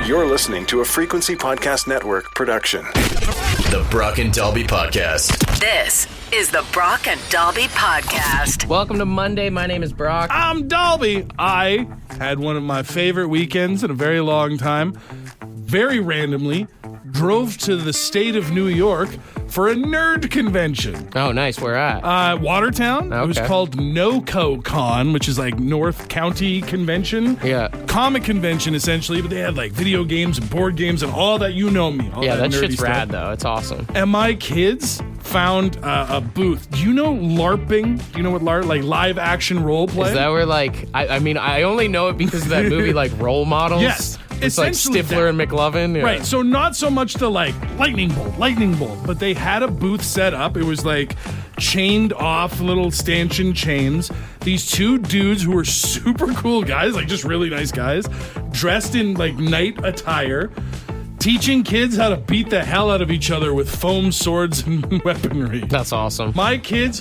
You're listening to a Frequency Podcast Network production. The Brock and Dalby Podcast. This is the Brock and Dalby Podcast. Welcome to Monday. My name is Brock. I'm Dalby. I had one of my favorite weekends in a very long time. Very randomly, drove to the state of New York for a nerd convention. Oh, nice. Where at? Watertown. Okay. It was called NoCo Con, which is like North County Convention. Yeah. Comic convention, essentially, but they had like video games and board games and all that, you know me. All Yeah, that nerdy shit's stuff. rad, though. It's awesome. And my kids found a booth. Do you know LARPing? Do you know what like live action role play? Is that where, like, I mean, I only know it because of that movie, like, Role Models. Yes. It's like Essentially Stifler that. and McLovin. Yeah. Right, so not so much the like lightning bolt, but they had a booth set up. It was like chained off little stanchion chains. These two dudes who were super cool guys, like just really nice guys, dressed in like knight attire, teaching kids how to beat the hell out of each other with foam swords and weaponry. That's awesome. My kids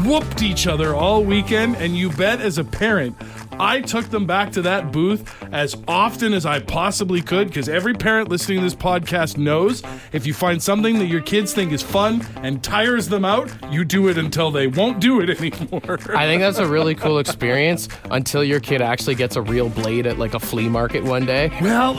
whooped each other all weekend, and you bet as a parent, I took them back to that booth as often as I possibly could, because every parent listening to this podcast knows if you find something that your kids think is fun and tires them out, you do it until they won't do it anymore. I think that's a really cool experience until your kid actually gets a real blade at like a flea market one day. Well,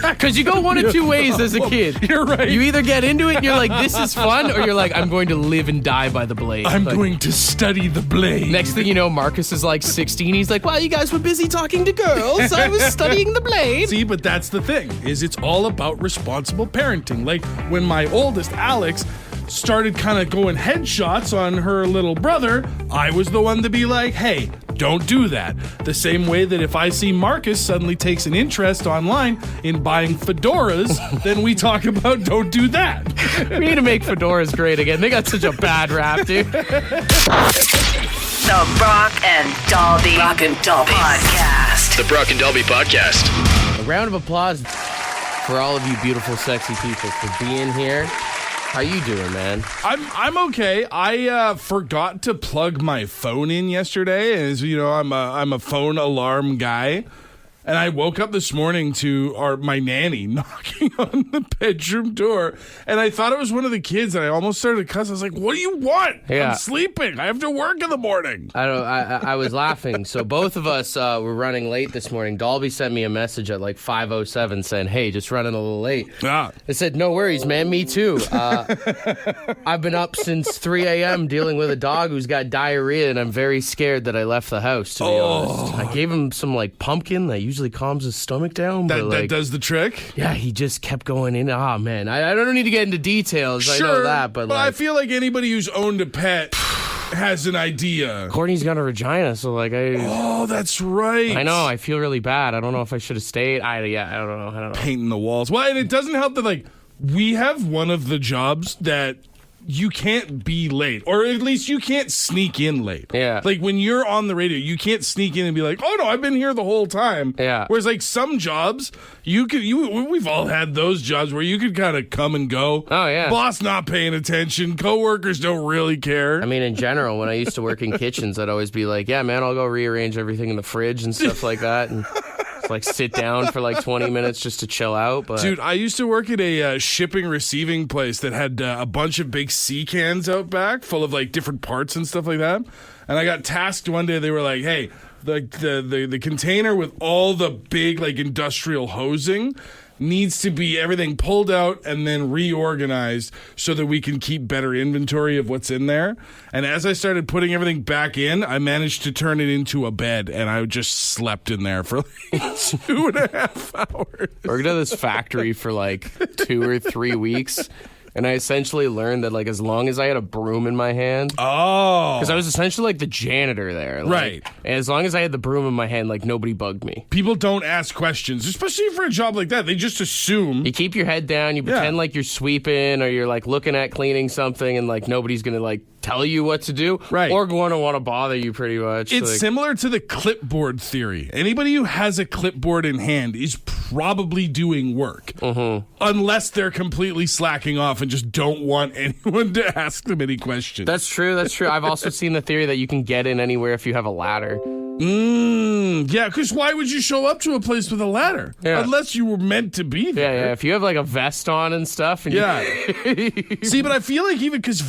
Because you go one of two ways as a kid. You're right. You either get into it and you're like, this is fun, or you're like, I'm going to live and die by the blade. I'm Like, going to study the blade. Next thing you know, Marcus is like 16. He's like, well, you guys were busy talking to girls. I was studying the blade. See, but that's the thing, is it's all about responsible parenting. Like when my oldest, Alex, started kind of going headshots on her little brother, I was the one to be like, hey, don't do that. The same way that if I see Marcus suddenly takes an interest online in buying fedoras, then we talk about don't do that. We need to make fedoras great again. They got such a bad rap, dude. The Brock and Dalby Podcast. The Brock and Dalby Podcast. A round of applause for all of you beautiful, sexy people for being here. How you doing, man? I'm okay. I forgot to plug my phone in yesterday, and as you know, I'm a phone alarm guy. And I woke up this morning to my nanny knocking on the bedroom door, and I thought it was one of the kids, and I almost started to cuss. I was like, "What do you want? Yeah. I'm sleeping. I have to work in the morning." I was laughing. So both of us were running late this morning. Dalby sent me a message at like 5:07 saying, hey, just running a little late. Yeah. I said, no worries, man. Me too. I've been up since 3 a.m. dealing with a dog who's got diarrhea, and I'm very scared that I left the house, to be honest. I gave him some like pumpkin that usually calms his stomach down. But, That does the trick. yeah, he just kept going in. Oh, man. I don't need to get into details. Sure, I know that, but I like, feel like anybody who's owned a pet has an idea. Courtney's got a vagina, so like Oh, that's right. I know. I feel really bad. I don't know if I should have stayed. I don't know. Painting the walls. Well, and it doesn't help that, like, we have one of the jobs that you can't be late, or at least you can't sneak in late. Yeah. Like when you're on the radio, you can't sneak in and be like, "Oh no, I've been here the whole time." Yeah. Whereas like some jobs, we've all had those jobs where you could kind of come and go. Oh, yeah. Boss not paying attention, coworkers don't really care. I mean, in general, when I used to work in kitchens, I'd always be like, yeah, man, I'll go rearrange everything in the fridge and stuff like that. And like sit down for like 20 minutes just to chill out. But Dude, I used to work at a shipping receiving place that had a bunch of big sea cans out back full of like different parts and stuff like that. And I got tasked one day. They were like, "Hey, the container with all the big like industrial hosing needs to be everything pulled out and then reorganized so that we can keep better inventory of what's in there." And as I started putting everything back in, I managed to turn it into a bed, and I just slept in there for like 2.5 hours. worked at this factory for like 2 or 3 weeks. And I essentially learned that, like, as long as I had a broom in my hand, because I was essentially like the janitor there, like, Right. And as long as I had the broom in my hand, like, nobody bugged me. People don't ask questions, especially for a job like that. They just assume. You keep your head down, you pretend like you're sweeping, or you're like looking at cleaning something, and like nobody's gonna like tell you what to do, Right. or going to want to bother you pretty much. It's like, similar to the clipboard theory. Anybody who has a clipboard in hand is probably doing work, unless they're completely slacking off and just don't want anyone to ask them any questions. That's true. I've also seen the theory that you can get in anywhere if you have a ladder. Yeah, because why would you show up to a place with a ladder? Yeah. Unless you were meant to be there. Yeah. If you have like a vest on and stuff. And Yeah. See, but I feel like even because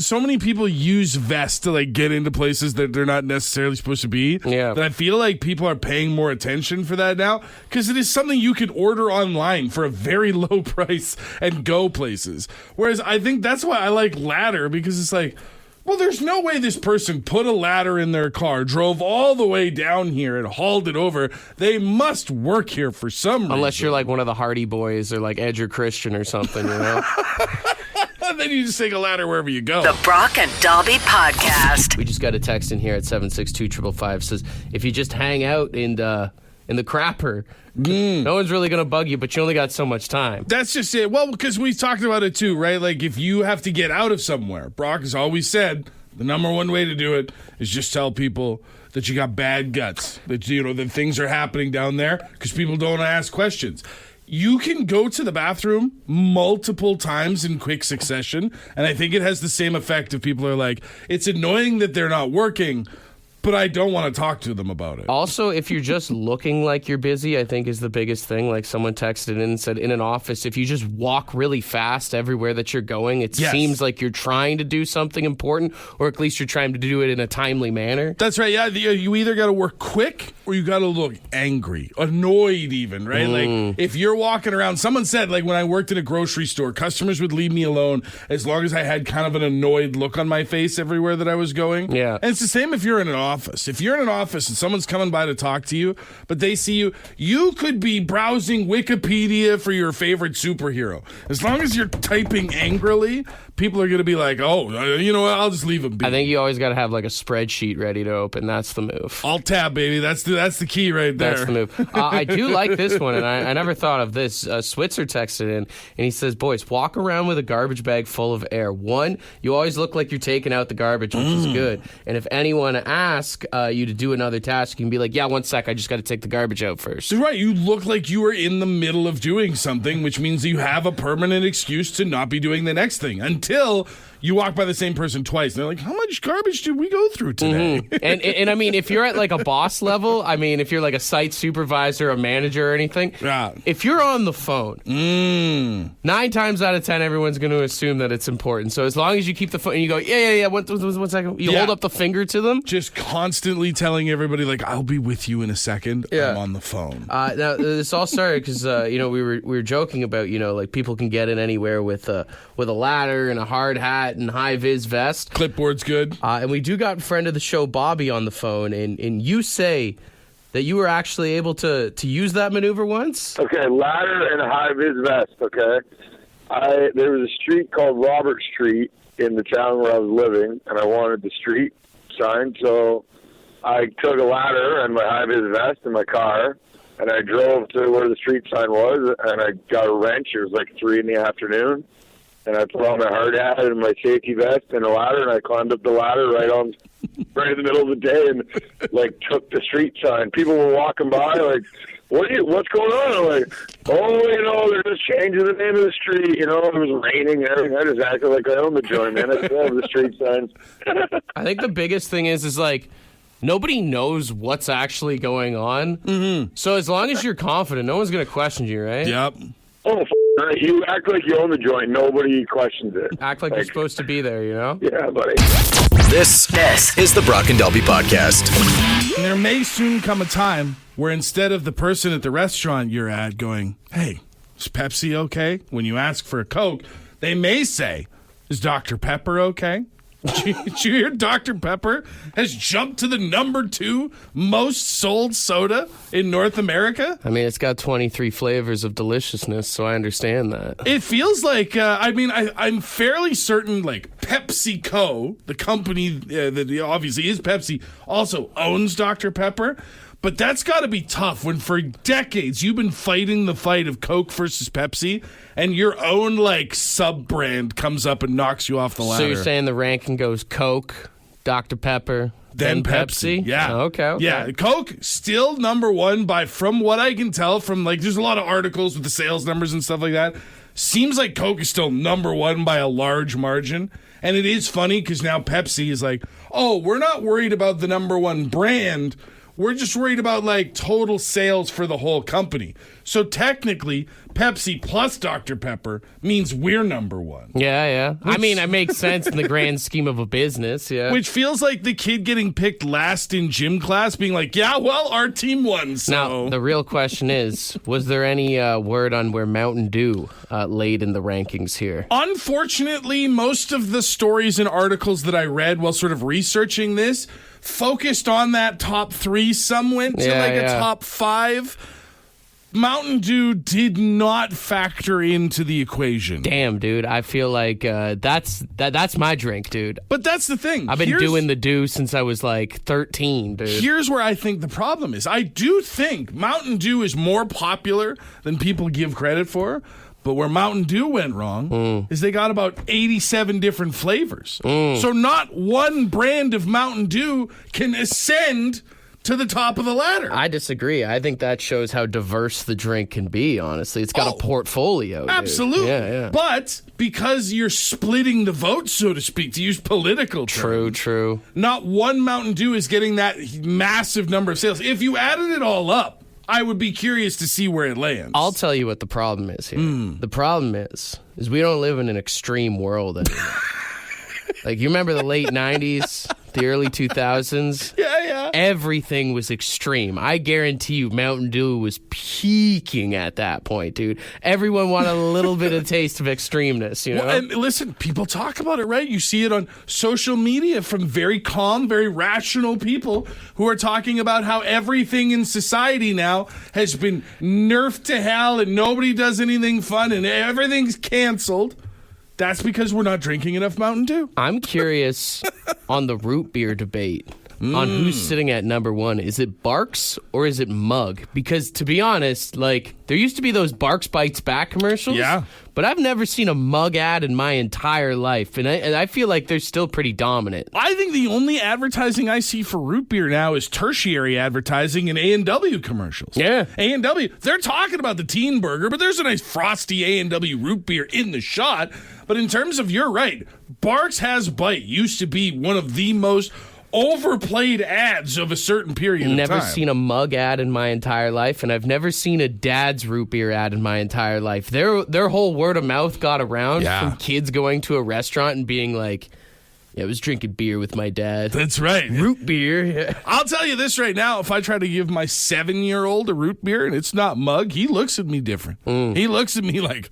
so many people use vests to like get into places that they're not necessarily supposed to be. Yeah. That I feel like people are paying more attention for that now because it is something you can order online for a very low price and go places. Whereas I think that's why I like ladder, because it's like, well, there's no way this person put a ladder in their car, drove all the way down here and hauled it over. They must work here for some reason. Unless you're like one of the Hardy Boys or like Edge or Christian or something, you know? Then you just take a ladder wherever you go. The Brock and Dalby Podcast. We just got a text in here at 762-555. Says, if you just hang out in the crapper, no one's really going to bug you, but you only got so much time. That's just it. Well, because we talked about it too, right? Like if you have to get out of somewhere, Brock has always said the number one way to do it is just tell people that you got bad guts, that that things are happening down there because people don't ask questions. You can go to the bathroom multiple times in quick succession, and I think it has the same effect if people are like, it's annoying that they're not working, but I don't want to talk to them about it. Also, if you're just looking like you're busy, I think is the biggest thing. Like someone texted in and said, in an office, if you just walk really fast everywhere that you're going, it seems like you're trying to do something important, or at least you're trying to do it in a timely manner. That's right. Yeah, you either got to work quick or you got to look angry, annoyed even, right? Like if you're walking around, someone said like when I worked in a grocery store, customers would leave me alone as long as I had kind of an annoyed look on my face everywhere that I was going. Yeah. And it's the same if you're in an office. If you're in an office and someone's coming by to talk to you, but they see you, you could be browsing Wikipedia for your favorite superhero. As long as you're typing angrily, people are going to be like, oh, you know what? I'll just leave them be. I think you always got to have like a spreadsheet ready to open. That's the move. Alt tab, baby. That's the key right there. That's the move. I do like this one, and I never thought of this. Switzer texted in, and he says, boys, walk around with a garbage bag full of air. One, you always look like you're taking out the garbage, which is good. And if anyone asks you to do another task, you can be like, yeah, 1 sec, I just got to take the garbage out first. So, right, you look like you are in the middle of doing something, which means you have a permanent excuse to not be doing the next thing until you walk by the same person twice. And they're like, how much garbage did we go through today? And I mean, if you're at like a boss level, I mean, if you're like a site supervisor, a manager or anything, if you're on the phone, 9 times out of 10, everyone's going to assume that it's important. So as long as you keep the phone and you go, yeah, 1 second, you hold up the finger to them. Just constantly telling everybody, like, I'll be with you in a second. Yeah. I'm on the phone. Now, this all started because, we were joking about, like people can get in anywhere with a ladder and a hard hat and high-vis vest. Clipboard's good. And we do got friend of the show, Bobby, on the phone, and you say that you were actually able to use that maneuver once? Okay, ladder and a high-vis vest, okay? There was a street called Robert Street in the town where I was living, and I wanted the street sign, so I took a ladder and my high-vis vest in my car, and I drove to where the street sign was, and I got a wrench. It was like 3 in the afternoon. And I put on my hard hat and my safety vest and a ladder, and I climbed up the ladder right in the middle of the day and, like, took the street sign. People were walking by, like, what's going on? I'm like, they're just changing the name of the street. It was raining and everything. I just acted like I owned the joint, man. I still have the street signs. I think the biggest thing is like, nobody knows what's actually going on. Mm-hmm. So as long as you're confident, no one's going to question you, right? Yep. Oh, right. You act like you own the joint. Nobody questions it. Act like you're supposed to be there, you know? Yeah, buddy. This is the Brock and Dalby Podcast. And there may soon come a time where instead of the person at the restaurant you're at going, hey, is Pepsi okay? When you ask for a Coke, they may say, is Dr. Pepper okay? Did you hear Dr. Pepper has jumped to the number 2 most sold soda in North America? I mean, it's got 23 flavors of deliciousness, so I understand that. It feels like, I'm fairly certain, like, PepsiCo, the company that obviously is Pepsi, also owns Dr. Pepper. But that's got to be tough when for decades you've been fighting the fight of Coke versus Pepsi, and your own, like, sub-brand comes up and knocks you off the ladder. So you're saying the ranking goes Coke, Dr. Pepper, then Pepsi? Yeah. Oh, okay. Yeah, Coke still number 1 from what I can tell from, like, there's a lot of articles with the sales numbers and stuff like that. seems like Coke is still number one by a large margin. And it is funny because now Pepsi is like, oh, we're not worried about the number one brand. We're just worried about like total sales for the whole company. So technically, Pepsi plus Dr. Pepper means we're number one. Yeah. I mean, it makes sense in the grand scheme of a business, yeah. Which feels like the kid getting picked last in gym class being like, yeah, well, our team won, so. Now, the real question is, was there any word on where Mountain Dew laid in the rankings here? Unfortunately, most of the stories and articles that I read while sort of researching this focused on that top 3. Some went to a top 5. Mountain Dew did not factor into the equation. Damn, dude. I feel like that's my drink, dude. But that's the thing. I've been doing the Dew since I was like 13, dude. Here's where I think the problem is. I do think Mountain Dew is more popular than people give credit for. But where Mountain Dew went wrong is they got about 87 different flavors. So not one brand of Mountain Dew can ascend to the top of the ladder. I disagree. I think that shows how diverse the drink can be, honestly. It's got a portfolio. Absolutely. Yeah. But because you're splitting the vote, so to speak, to use political terms. True. Not one Mountain Dew is getting that massive number of sales. If you added it all up, I would be curious to see where it lands. I'll tell you what the problem is here. The problem is we don't live in an extreme world anymore. Like, you remember the late 90s, the early 2000s? Yeah. Everything was extreme. I guarantee you Mountain Dew was peaking at that point, dude. Everyone wanted a little bit of taste of extremeness, you know? Well, and listen, people talk about it, right? You see it on social media from very calm, very rational people who are talking about how everything in society now has been nerfed to hell and nobody does anything fun and everything's canceled. That's because we're not drinking enough Mountain Dew. I'm curious on the root beer debate on who's sitting at number 1. Is it Barks or is it Mug? Because to be honest, like, there used to be those Barks Bites Back commercials. Yeah. But I've never seen a Mug ad in my entire life. And I feel like they're still pretty dominant. I think the only advertising I see for root beer now is tertiary advertising in A&W commercials. Yeah. A&W, they're talking about the teen burger, but there's a nice frosty A&W root beer in the shot. But in terms of, you're right, Barks Has Bite used to be one of the most overplayed ads of a certain period of time. Never seen a Mug ad in my entire life, and I've never seen a Dad's root beer ad in my entire life. Their whole word of mouth got around from kids going to a restaurant and being like, yeah, I was drinking beer with my dad. That's right. Root beer. Yeah. I'll tell you this right now. If I try to give my 7-year-old a root beer and it's not Mug, he looks at me different. He looks at me like,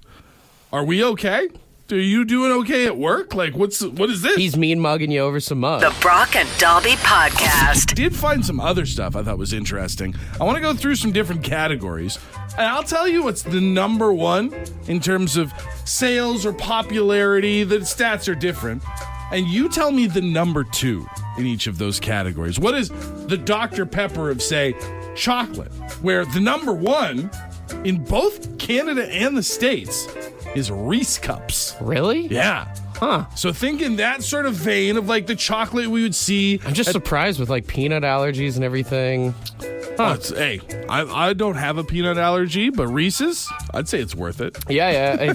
are we okay? Are you doing okay at work? Like, what is this? He's mean mugging you over some Mug. The Brock and Dobby Podcast. Did find some other stuff I thought was interesting. I want to go through some different categories. And I'll tell you what's the number 1 in terms of sales or popularity. The stats are different. And you tell me the number 2 in each of those categories. What is the Dr. Pepper of, say, chocolate? Where the number 1 in both Canada and the States is Reese Cups. Really? Yeah. Huh. So think in that sort of vein of like the chocolate we would see. I'm just surprised with like peanut allergies and everything. Huh. Hey, I don't have a peanut allergy, but Reese's, I'd say it's worth it. Yeah.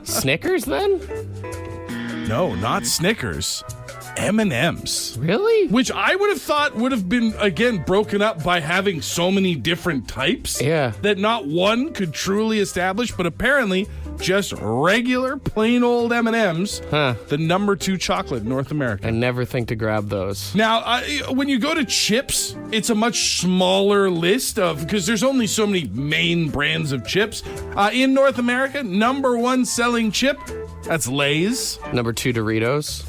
Snickers then? No, not Snickers. M&M's. Really? Which I would have thought would have been, again, broken up by having so many different types. Yeah. That not one could truly establish, but apparently just regular, plain old M&M's, the number 2 chocolate in North America. I never think to grab those. Now, when you go to chips, it's a much smaller list of, because there's only so many main brands of chips. In North America, number 1 selling chip, that's Lay's. Number 2, Doritos.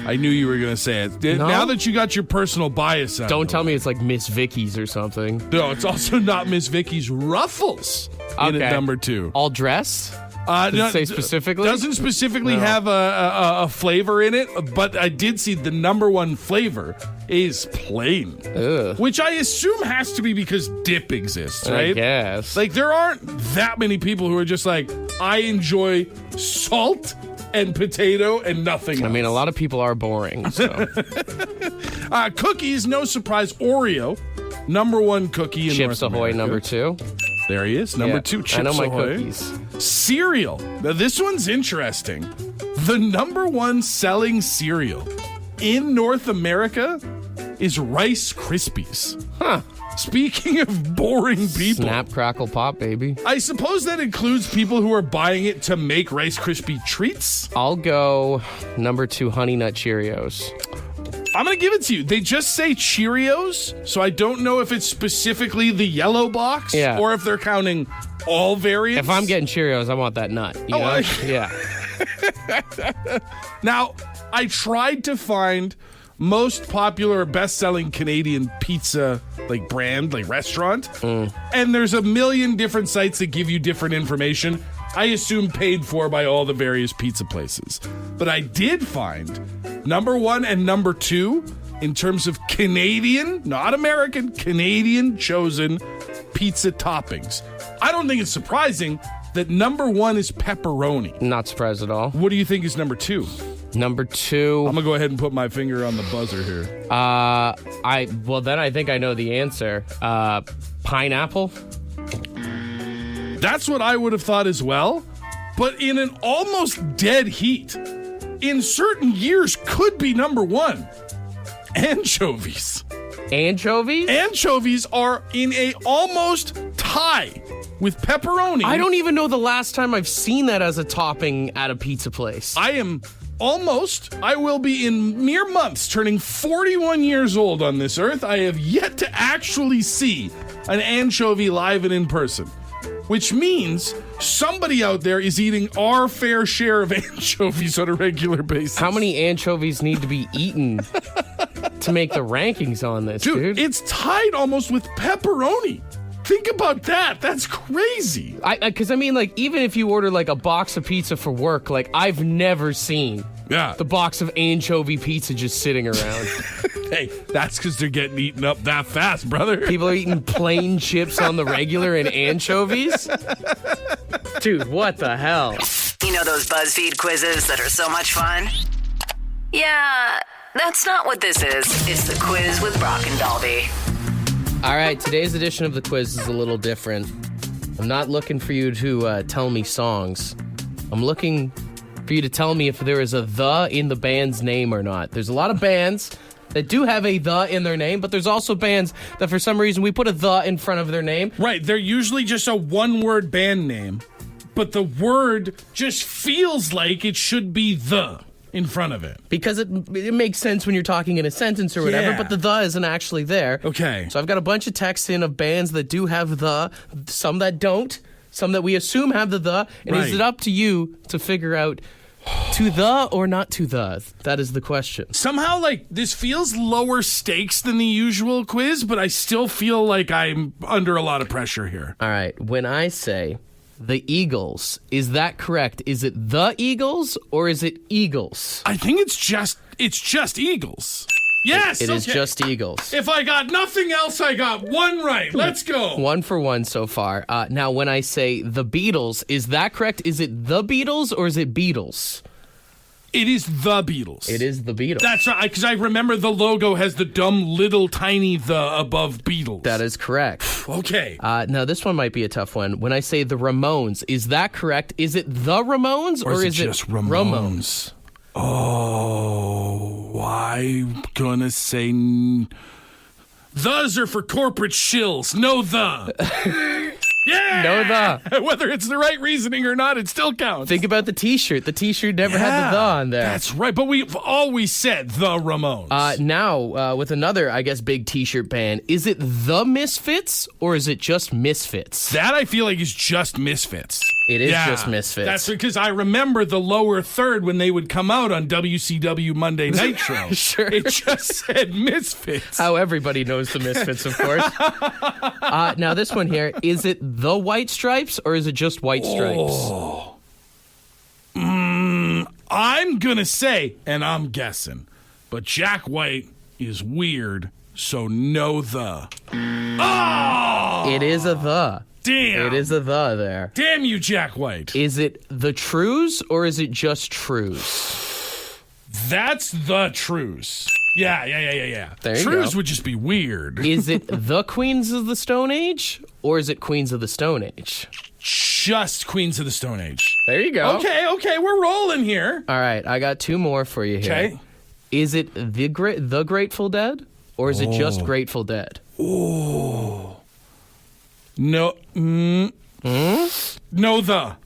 I knew you were going to say it. No? Now that you got your personal bias out. Don't tell me it's like Miss Vicky's or something. No, it's also not Miss Vicky's. Ruffles in at number 2. All dressed? Does it say specifically? Doesn't specifically have a flavor in it, but I did see the number 1 flavor is plain. Ugh. Which I assume has to be because dip exists, right? I guess. Like, there aren't that many people who are just like, I enjoy salt and potato and nothing else. I mean, a lot of people are boring. So. Cookies, no surprise, Oreo, number 1 cookie in Chips North Ahoy, America. number 2. There he is. Number 2, Chips I know my Ahoy. cookies. Cereal. Now, this one's interesting. The number 1 selling cereal in North America is Rice Krispies. Huh. Speaking of boring people, Snap, crackle, pop, baby. I suppose that includes people who are buying it to make Rice Krispie treats. I'll go number 2, Honey Nut Cheerios. I'm going to give it to you. They just say Cheerios, so I don't know if it's specifically the yellow box or if they're counting all variants. If I'm getting Cheerios, I want that nut. You know? Yeah. Now, I tried to find most popular or best-selling Canadian pizza brand, restaurant, and there's a million different sites that give you different information. I assume paid for by all the various pizza places. But I did find number 1 and number 2 in terms of Canadian, not American, Canadian chosen pizza toppings. I don't think it's surprising that number 1 is pepperoni. Not surprised at all. What do you think is number 2? Number 2. I'm gonna go ahead and put my finger on the buzzer here. Then I think I know the answer. Pineapple. That's what I would have thought as well. But in an almost dead heat, in certain years, could be number 1. Anchovies. Anchovies? Anchovies are in a almost tie with pepperoni. I don't even know the last time I've seen that as a topping at a pizza place. I will be in mere months turning 41 years old on this earth. I have yet to actually see an anchovy live and in person, which means somebody out there is eating our fair share of anchovies on a regular basis. How many anchovies need to be eaten to make the rankings on this, dude? It's tied almost with pepperoni. Think about that. That's crazy. Because even if you order a box of pizza for work, I've never seen the box of anchovy pizza just sitting around. Hey, that's because they're getting eaten up that fast, brother. People are eating plain chips on the regular and anchovies? Dude, what the hell? You know those BuzzFeed quizzes that are so much fun? Yeah, that's not what this is. It's the quiz with Brock and Dalby. All right, today's edition of the quiz is a little different. I'm not looking for you to tell me songs. I'm looking for you to tell me if there is a the in the band's name or not. There's a lot of bands that do have a the in their name, but there's also bands that for some reason we put a the in front of their name. Right, they're usually just a one-word band name, but the word just feels like it should be the in front of it. Because it makes sense when you're talking in a sentence or whatever, Yeah. but the isn't actually there. Okay. So I've got a bunch of texts in of bands that do have the, some that don't, some that we assume have the, and Right. is it up to you to figure out to the or not to the? That is the question. Somehow, this feels lower stakes than the usual quiz, but I still feel like I'm under a lot of pressure here. All right, when I say the Eagles, is that correct? Is it the Eagles or is it Eagles? I think it's just Eagles. Yes, It is okay. just Eagles. If I got nothing else, I got one right. Let's go. 1 for 1 so far. Now, when I say the Beatles, is that correct? Is it the Beatles or is it Beatles? It is the Beatles. It is the Beatles. That's right, because I remember the logo has the dumb little tiny the above Beatles. That is correct. Okay. Now, this one might be a tough one. When I say the Ramones, is that correct? Is it the Ramones or is it just Ramones? Oh, I'm gonna say those are for corporate shills. No the. Yeah. No the. Whether it's the right reasoning or not, it still counts. Think about the T-shirt. The T-shirt never had the on there. That's right. But we've always said the Ramones. Now, with another, I guess, big T-shirt band, is it the Misfits or is it just Misfits? That I feel like is just Misfits. It is just Misfits. That's because I remember the lower third when they would come out on WCW Monday Nitro. Sure. It just said Misfits. How everybody knows the Misfits, of course. Now, this one here, is it the White Stripes or is it just White Stripes? I'm going to say, and I'm guessing, but Jack White is weird, so no the. Oh! It is a the. Damn. It is a the there. Damn you, Jack White. Is it the Trues or is it just Trues? That's the truce. Yeah. There you Shrews go. would just be weird. Is it the Queens of the Stone Age or is it Queens of the Stone Age? Just Queens of the Stone Age. There you go. Okay, we're rolling here. All right, I got two more for you here. Okay. Is it the Grateful Dead or is it just Grateful Dead? Oh. No. No, the.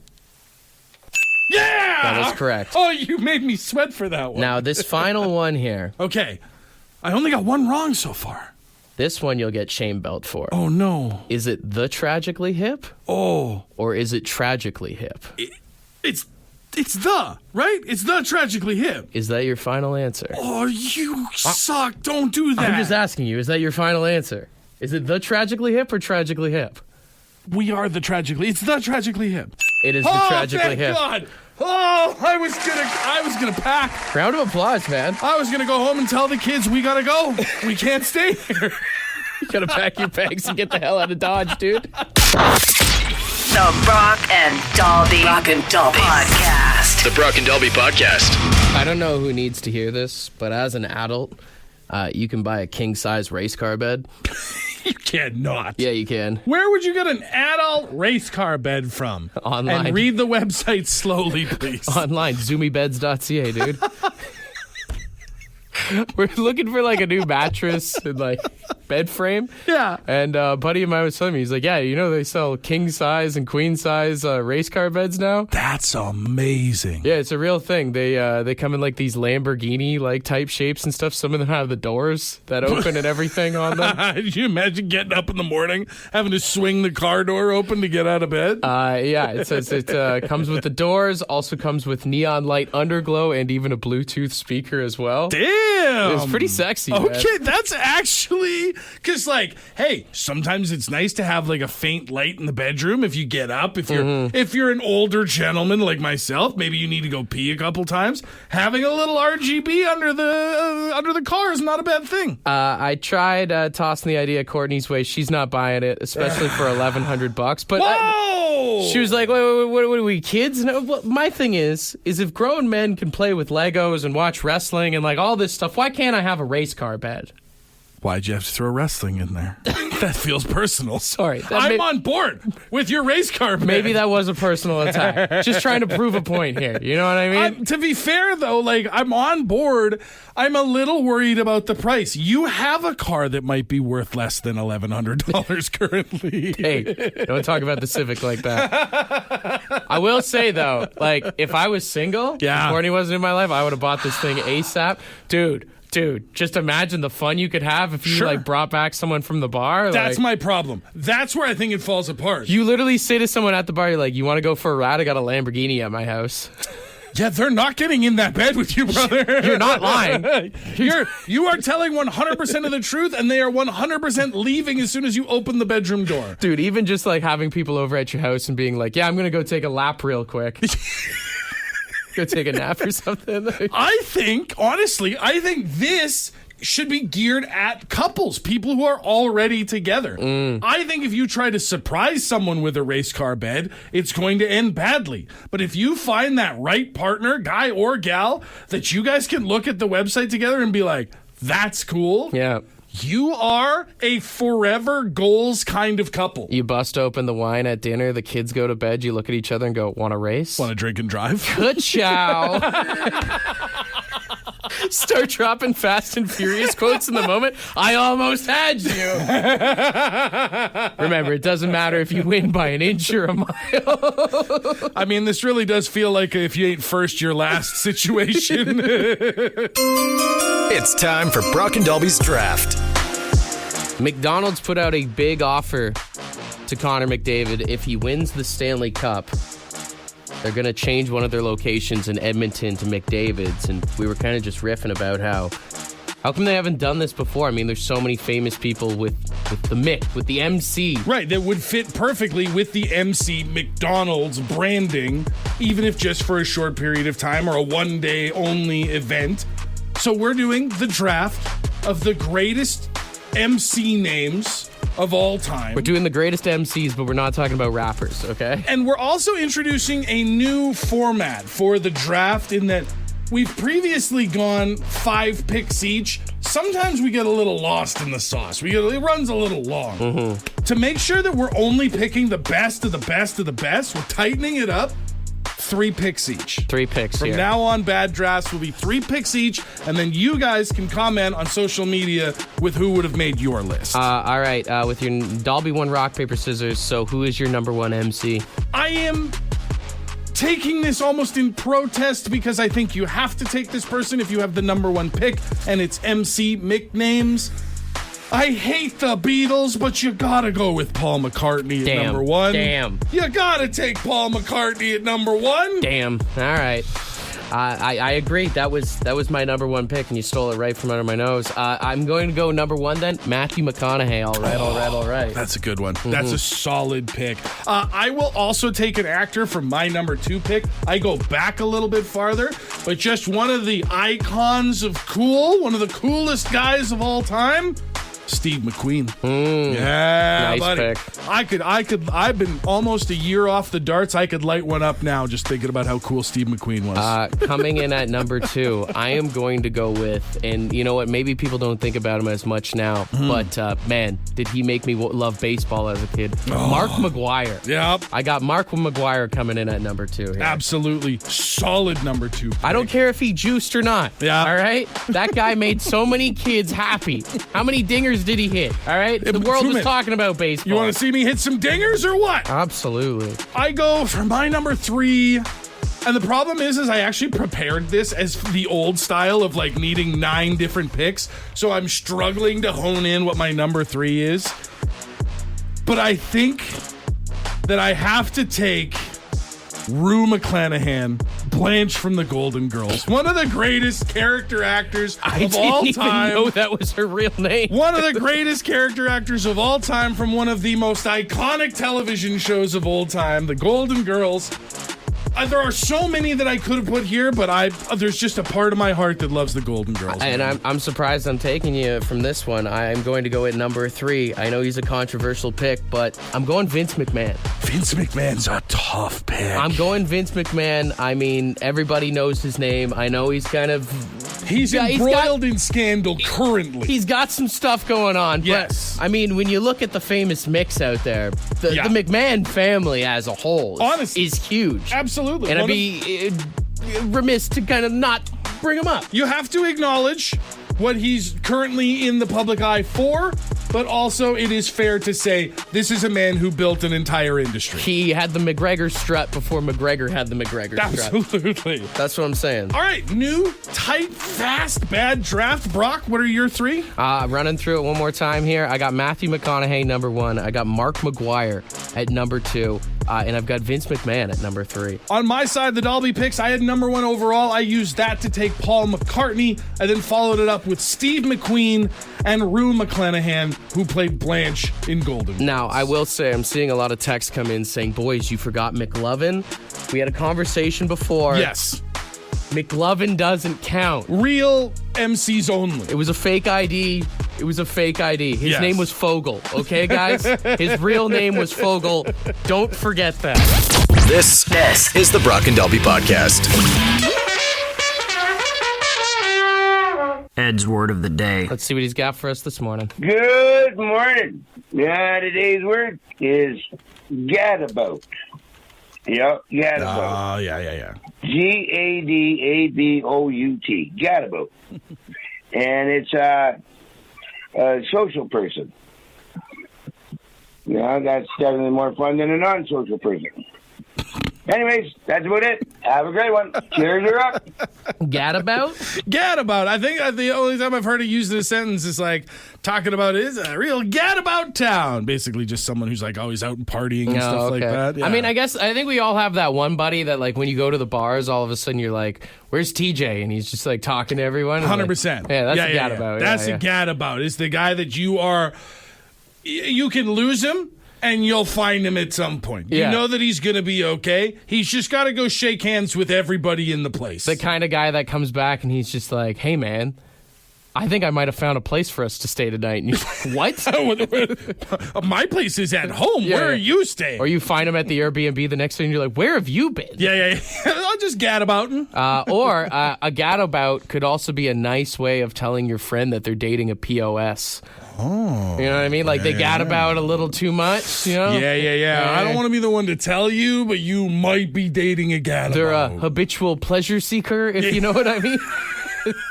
Yeah! That is correct. Oh, you made me sweat for that one. Now, this final one here, Okay. I only got one wrong so far. this one you'll get shame belt for. Oh, no. Is it the Tragically Hip Oh. or is it Tragically Hip? It's the, right? It's the Tragically Hip. Is that your final answer? Oh, you suck. Don't do that. I'm just asking you, is that your final answer? Is it the Tragically Hip or Tragically Hip? We are the Tragically. It's the Tragically Hip. It is the Tragically thank Hip. God. Oh, I was gonna pack. Round of applause, man. I was gonna go home and tell the kids we gotta go. We can't stay here. You gotta pack your bags and get the hell out of Dodge, dude. The Brock and Dalby Podcast. The Brock and Dalby Podcast. I don't know who needs to hear this, but as an adult, you can buy a king-size race car bed. You cannot. Yeah, you can. Where would you get an adult race car bed from? Online. And read the website slowly, please. Online, zoomybeds.ca, dude. We're looking for like a new mattress and like bed frame. Yeah. And a buddy of mine was telling me, he's like, yeah, you know they sell king size and queen size race car beds now. That's amazing. Yeah, it's a real thing. They come in like these Lamborghini like type shapes and stuff. Some of them have the doors that open and everything on them. Did you imagine getting up in the morning, having to swing the car door open to get out of bed? Yeah, it says it comes with the doors, also comes with neon light underglow and even a Bluetooth speaker as well. Damn. It's pretty sexy, man. Okay, that's actually because, like, hey, sometimes it's nice to have like a faint light in the bedroom if you get up. If you're an older gentleman like myself, maybe you need to go pee a couple times. Having a little RGB under the car is not a bad thing. I tried tossing the idea Courtney's way. She's not buying it, especially for $1,100. But Whoa! she was like, wait, what are we, kids? No, well, my thing is if grown men can play with Legos and watch wrestling and like all this stuff, why can't I have a race car bed? Why'd you have to throw wrestling in there? That feels personal. Sorry. I'm on board with your race car bed. Maybe that was a personal attack. Just trying to prove a point here. You know what I mean? To be fair, though, like, I'm on board. I'm a little worried about the price. You have a car that might be worth less than $1,100 currently. Hey, don't talk about the Civic like that. I will say, though, like, if I was single, Yeah. if Courtney wasn't in my life, I would have bought this thing ASAP. Dude, just imagine the fun you could have if you Sure. like brought back someone from the bar. That's like, my problem. That's where I think it falls apart. You literally say to someone at the bar, you're like, you want to go for a ride? I got a Lamborghini at my house. Yeah, they're not getting in that bed with you, brother. You're not lying. You are telling 100% of the truth, and they are 100% leaving as soon as you open the bedroom door. Dude, even just like having people over at your house and being like, yeah, I'm going to go take a lap real quick. Go take a nap or something. I think this should be geared at couples, people who are already together. I think if you try to surprise someone with a race car bed, it's going to end badly. But if you find that right partner, guy or gal, that you guys can look at the website together and be like, that's cool. Yeah. You are a forever goals kind of couple. You bust open the wine at dinner, the kids go to bed, you look at each other and go, want to race? Want to drink and drive? Good chow. Start dropping Fast and Furious quotes in the moment. I almost had you. Remember, it doesn't matter if you win by an inch or a mile. I mean, this really does feel like a if you ain't first, you're last situation. It's time for Brock and Dalby's Draft. McDonald's put out a big offer to Connor McDavid. If he wins the Stanley Cup, they're going to change one of their locations in Edmonton to McDavid's. And we were kind of just riffing about how come they haven't done this before? I mean, there's so many famous people with the Mick, with the MC. Right, that would fit perfectly with the MC McDonald's branding, even if just for a short period of time or a one-day only event. So we're doing the draft of the greatest MC names of all time. We're doing the greatest MCs, but we're not talking about rappers, okay? And we're also introducing a new format for the draft in that we've previously gone 5 picks each. Sometimes we get a little lost in the sauce. It runs a little long. Mm-hmm. To make sure that we're only picking the best of the best of the best, we're tightening it up. 3 picks each. 3 picks From here. now on, Bad Drafts will be 3 picks each, and then you guys can comment on social media with who would have made your list. All right, with your Dalby 1 rock, paper, scissors, so who is your number 1 MC? I am taking this almost in protest because I think you have to take this person if you have the number 1 pick, and it's MC McNames. I hate the Beatles, but you gotta go with Paul McCartney at number 1. Damn. You gotta take Paul McCartney at number 1. Damn. All right. I agree. That was my number 1 pick, and you stole it right from under my nose. I'm going to go number 1 then. Matthew McConaughey. All right. That's a good one. Mm-hmm. That's a solid pick. I will also take an actor from my number 2 pick. I go back a little bit farther, but just one of the icons of cool, one of the coolest guys of all time. Steve McQueen. Yeah, nice buddy. pick. I've been almost a year off the darts. I could light one up now just thinking about how cool Steve McQueen was. Coming in at number 2, I am going to go with, and you know what, maybe people don't think about him as much now, but man, did he make me love baseball as a kid. Mark McGwire. Yep. I got Mark McGwire coming in at number 2 here. Absolutely solid number 2 pick. I don't care if he juiced or not. Yeah. All right? That guy made so many kids happy. How many dingers did he hit? All right? The world was talking about baseball. You want to see me hit some dingers or what? Absolutely. I go for my number 3. And the problem is I actually prepared this as the old style of like needing 9 different picks. So I'm struggling to hone in what my number 3 is. But I think that I have to take Rue McClanahan, Blanche from the Golden Girls. One of the greatest character actors of all time. I didn't even know that was her real name. One of the greatest character actors of all time from one of the most iconic television shows of all time, The Golden Girls. There are so many that I could have put here, but there's just a part of my heart that loves the Golden Girls. And I'm surprised I'm taking you from this one. I'm going to go at number 3. I know he's a controversial pick, but I'm going Vince McMahon. Vince McMahon's a tough pick. I'm going Vince McMahon. I mean, everybody knows his name. I know he's kind of... He's embroiled in scandal currently. He's got some stuff going on. Yes. But, I mean, when you look at the famous mix out there, the McMahon family as a whole honestly is huge. Absolutely. And I'd be remiss to kind of not bring him up. You have to acknowledge what he's currently in the public eye for, but also it is fair to say this is a man who built an entire industry. He had the McGregor strut before McGregor had the McGregor strut. Absolutely. That's what I'm saying. All right, new, tight, fast, bad draft. Brock, what are your 3? Running through it one more time here. I got Matthew McConaughey, number 1. I got Mark McGwire at number 2. And I've got Vince McMahon at number 3. On my side, the Dalby picks, I had number 1 overall. I used that to take Paul McCartney. I then followed it up with Steve McQueen and Rue McClanahan, who played Blanche in Golden. Now, I will say, I'm seeing a lot of texts come in saying, boys, you forgot McLovin. We had a conversation before. Yes. McLovin doesn't count. Real MCs only. It was a fake ID. His Yes. name was Fogel. Okay, guys? His real name was Fogel. Don't forget that. This is the Brock and Dalby Podcast. Ed's word of the day. Let's see what he's got for us this morning. Good morning. Today's word is gadabout. Yep, gadabout. Oh, yeah. Gadabout. Gadabout. And it's a social person. That's definitely more fun than a non-social person. Anyways, that's about it. Have a great one. Cheers, you're up. Gadabout? Gadabout. I think the only time I've heard it used in a sentence is like talking about it is a real gadabout town. Basically, just someone who's like always out and partying and stuff like that. Yeah. I mean, I think we all have that one buddy that like when you go to the bars, all of a sudden you're like, "Where's TJ?" And he's just like talking to everyone. 100%. Yeah, that's a gadabout. That's a gadabout. It's the guy that you can lose him. And you'll find him at some point. You know that he's going to be okay. He's just got to go shake hands with everybody in the place. The kind of guy that comes back and he's just like, "Hey, man, I think I might have found a place for us to stay tonight. And you're like, what? My place is at home. Where are you staying? Or you find them at the Airbnb the next day and you're like, where have you been? Yeah. I'll just gadaboutin'. Or a gadabout could also be a nice way of telling your friend that they're dating a POS. Oh. You know what I mean? Like they gadabout a little too much, you know? Yeah. I don't want to be the one to tell you, but you might be dating a gadabout. They're a habitual pleasure seeker, if you know what I mean.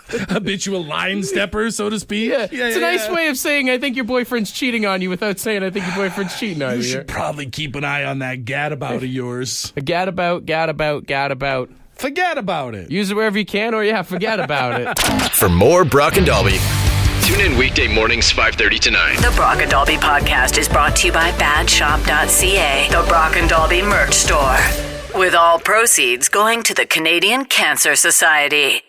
Habitual line stepper, so to speak. It's a nice way of saying I think your boyfriend's cheating on you without saying I think your boyfriend's cheating on you. You should probably keep an eye on that gadabout of yours. A gadabout. Forget about it. Use it wherever you can, or forget about it. For more Brock and Dalby, tune in weekday mornings 5:30 to 9. The Brock and Dalby podcast is brought to you by badshop.ca, the Brock and Dalby merch store, with all proceeds going to the Canadian Cancer Society.